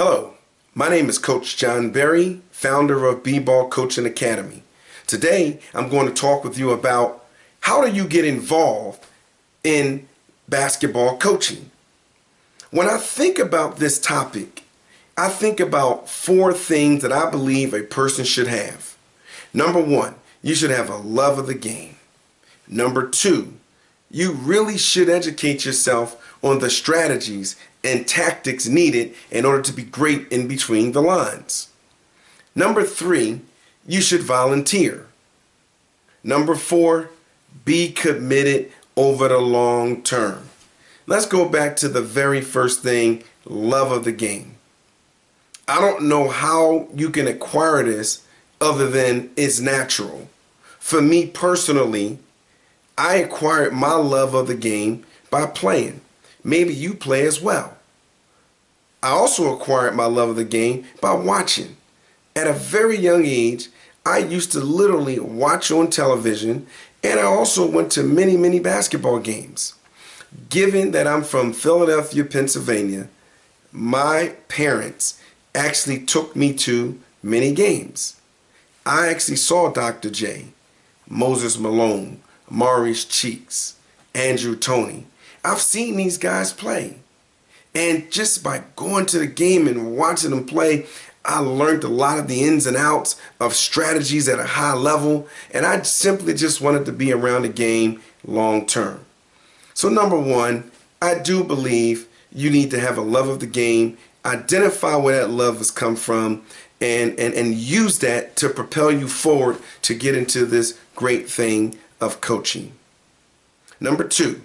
Hello, my name is Coach John Berry, founder of B-Ball Coaching Academy. Today, I'm going to talk with you about how do you get involved in basketball coaching. When I think about this topic, I think about 4 things that I believe a person should have. Number 1, you should have a love of the game. Number 2, you really should educate yourself on the strategies and tactics needed in order to be great in between the lines. Number 3, you should volunteer. Number 4, be committed over the long term. Let's go back to the very first thing, love of the game. I don't know how you can acquire this other than it's natural. For me personally, I acquired my love of the game by playing. Maybe you play as well. I also acquired my love of the game by watching. At a very young age, I used to literally watch on television, and I also went to many basketball games. Given that I'm from Philadelphia, Pennsylvania, my parents actually took me to many games. I actually saw Dr. J, Moses Malone, Maurice Cheeks, Andrew Toney. I've seen these guys play. And just by going to the game and watching them play, I learned a lot of the ins and outs of strategies at a high level. And I simply just wanted to be around the game long term. So number 1, I do believe you need to have a love of the game, identify where that love has come from, and use that to propel you forward to get into this great thing of coaching. Number 2,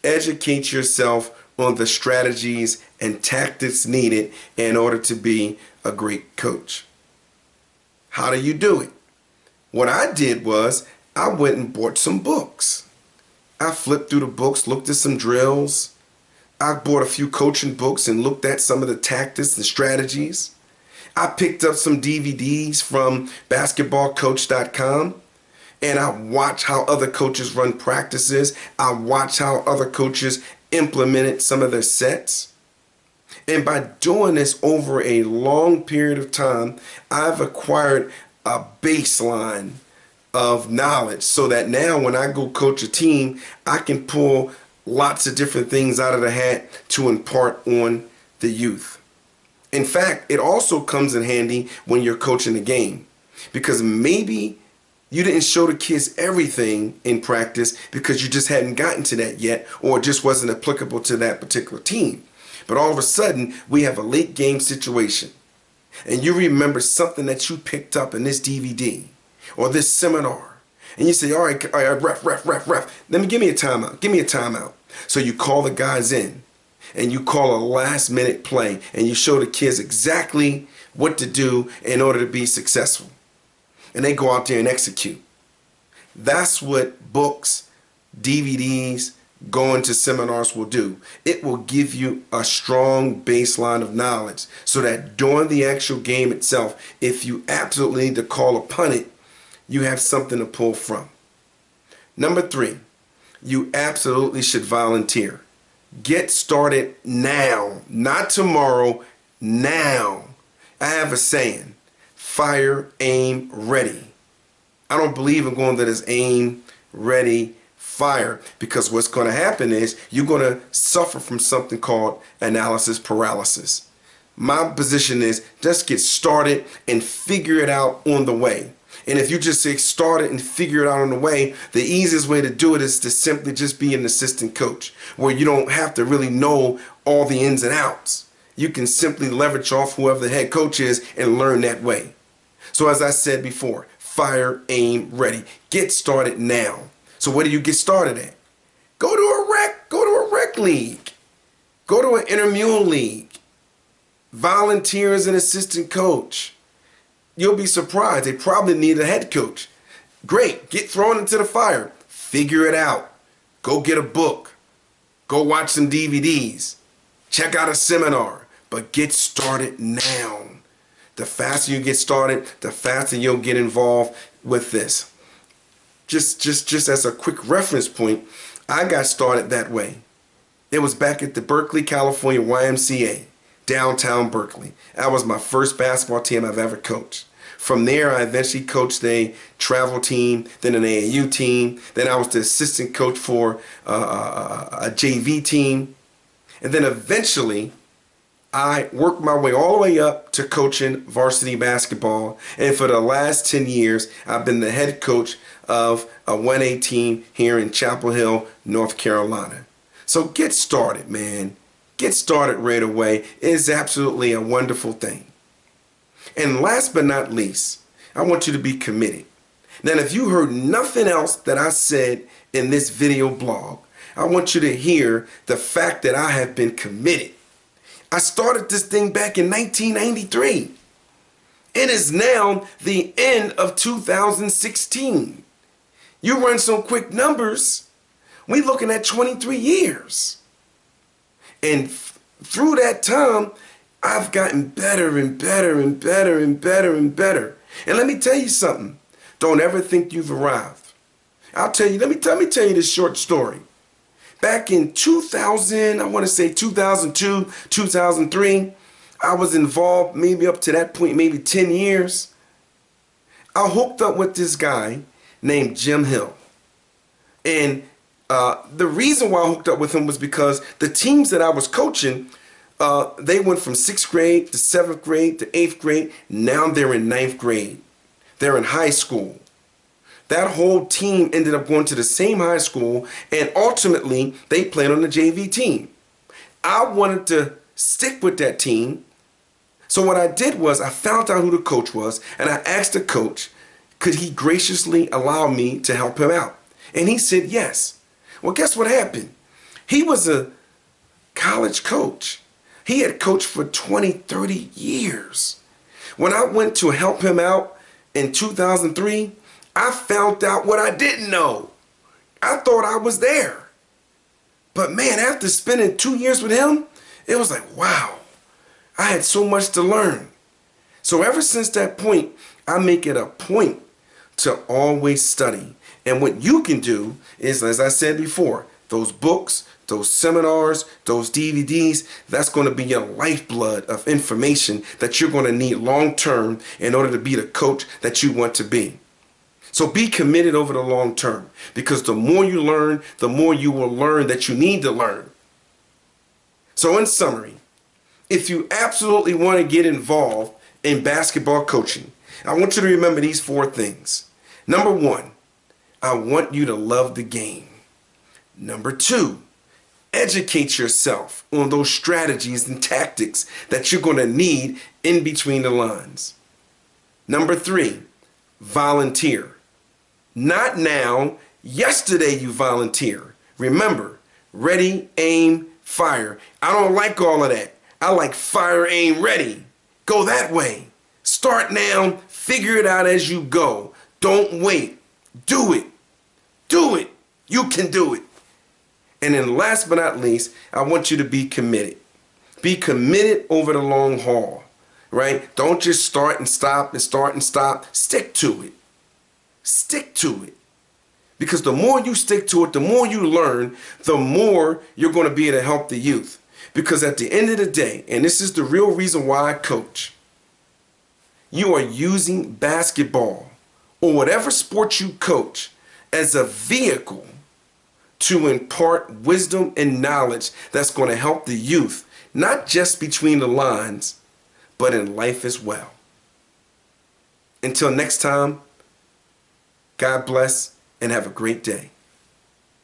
educate yourself on the strategies and tactics needed in order to be a great coach. How do you do it? What I did was I went and bought some books. I flipped through the books, looked at some drills. I bought a few coaching books and looked at some of the tactics and strategies. I picked up some DVDs from basketballcoach.com. And I watch how other coaches run practices. I watch how other coaches implemented some of their sets. And by doing this over a long period of time, I've acquired a baseline of knowledge so that now when I go coach a team, I can pull lots of different things out of the hat to impart on the youth. In fact, it also comes in handy when you're coaching a game, because maybe you didn't show the kids everything in practice because you just hadn't gotten to that yet, or it just wasn't applicable to that particular team. But all of a sudden, we have a late game situation, and you remember something that you picked up in this DVD or this seminar, and you say, all right, ref, give me a timeout. So you call the guys in, and you call a last minute play, and you show the kids exactly what to do in order to be successful. And they go out there and execute. That's what books, DVDs, going to seminars will do. It will give you a strong baseline of knowledge so that during the actual game itself, if you absolutely need to call upon it, you have something to pull from. Number 3, you absolutely should volunteer. Get started now, not tomorrow, now. I have a saying. Fire, aim, ready. I don't believe in going to this aim, ready, fire, because what's going to happen is you're going to suffer from something called analysis paralysis. My position is just get started and figure it out on the way. And if you just say start it and figure it out on the way, the easiest way to do it is to simply just be an assistant coach, where you don't have to really know all the ins and outs. You can simply leverage off whoever the head coach is and learn that way. So as I said before, fire, aim, ready. Get started now. So where do you get started at? Go to a rec league. Go to an intramural league. Volunteer as an assistant coach. You'll be surprised. They probably need a head coach. Great. Get thrown into the fire. Figure it out. Go get a book. Go watch some DVDs. Check out a seminar. But get started now. The faster you get started, the faster you'll get involved with this. Just as a quick reference point, I got started that way. It was back at the Berkeley, California YMCA downtown Berkeley. That was my first basketball team I've ever coached. From there, I eventually coached a travel team, then an AAU team. Then I was the assistant coach for a JV team. And then eventually, I worked my way all the way up to coaching varsity basketball. And for the last 10 years, I've been the head coach of a 1A team here in Chapel Hill, North Carolina. So get started, man. Get started right away. It is absolutely a wonderful thing. And last but not least, I want you to be committed. Now, if you heard nothing else that I said in this video blog, I want you to hear the fact that I have been committed. I started this thing back in 1993. It is now the end of 2016. You run some quick numbers, we're looking at 23 years. And through that time, I've gotten better and better and better and better and better. And let me tell you something. Don't ever think you've arrived. I'll tell you, let me tell you this short story. Back in 2000, I want to say 2002, 2003, I was involved maybe up to that point, maybe 10 years. I hooked up with this guy named Jim Hill. And the reason why I hooked up with him was because the teams that I was coaching, they went from 6th grade to 7th grade to 8th grade. Now they're in 9th grade. They're in high school. That whole team ended up going to the same high school, and ultimately they played on the JV team. I wanted to stick with that team. So what I did was I found out who the coach was, and I asked the coach, could he graciously allow me to help him out? And he said yes. Well, guess what happened? He was a college coach. He had coached for 20, 30 years. When I went to help him out in 2003, I found out what I didn't know. I thought I was there. But man, after spending 2 years with him, it was like, wow, I had so much to learn. So ever since that point, I make it a point to always study. And what you can do is, as I said before, those books, those seminars, those DVDs, that's going to be your lifeblood of information that you're going to need long term in order to be the coach that you want to be. So be committed over the long term, because the more you learn, the more you will learn that you need to learn. So in summary, if you absolutely want to get involved in basketball coaching, I want you to remember these 4 things. Number 1, I want you to love the game. Number 2, educate yourself on those strategies and tactics that you're going to need in between the lines. Number 3, volunteer. Not now. Yesterday you volunteer. Remember, ready, aim, fire. I don't like all of that. I like fire, aim, ready. Go that way. Start now. Figure it out as you go. Don't wait. Do it. Do it. You can do it. And then last but not least, I want you to be committed. Be committed over the long haul, right? Don't just start and stop and start and stop. Stick to it. Stick to it. Because the more you stick to it, the more you learn, the more you're going to be able to help the youth. Because at the end of the day, and this is the real reason why I coach, you are using basketball or whatever sport you coach as a vehicle to impart wisdom and knowledge that's going to help the youth, not just between the lines, but in life as well. Until next time, God bless and have a great day.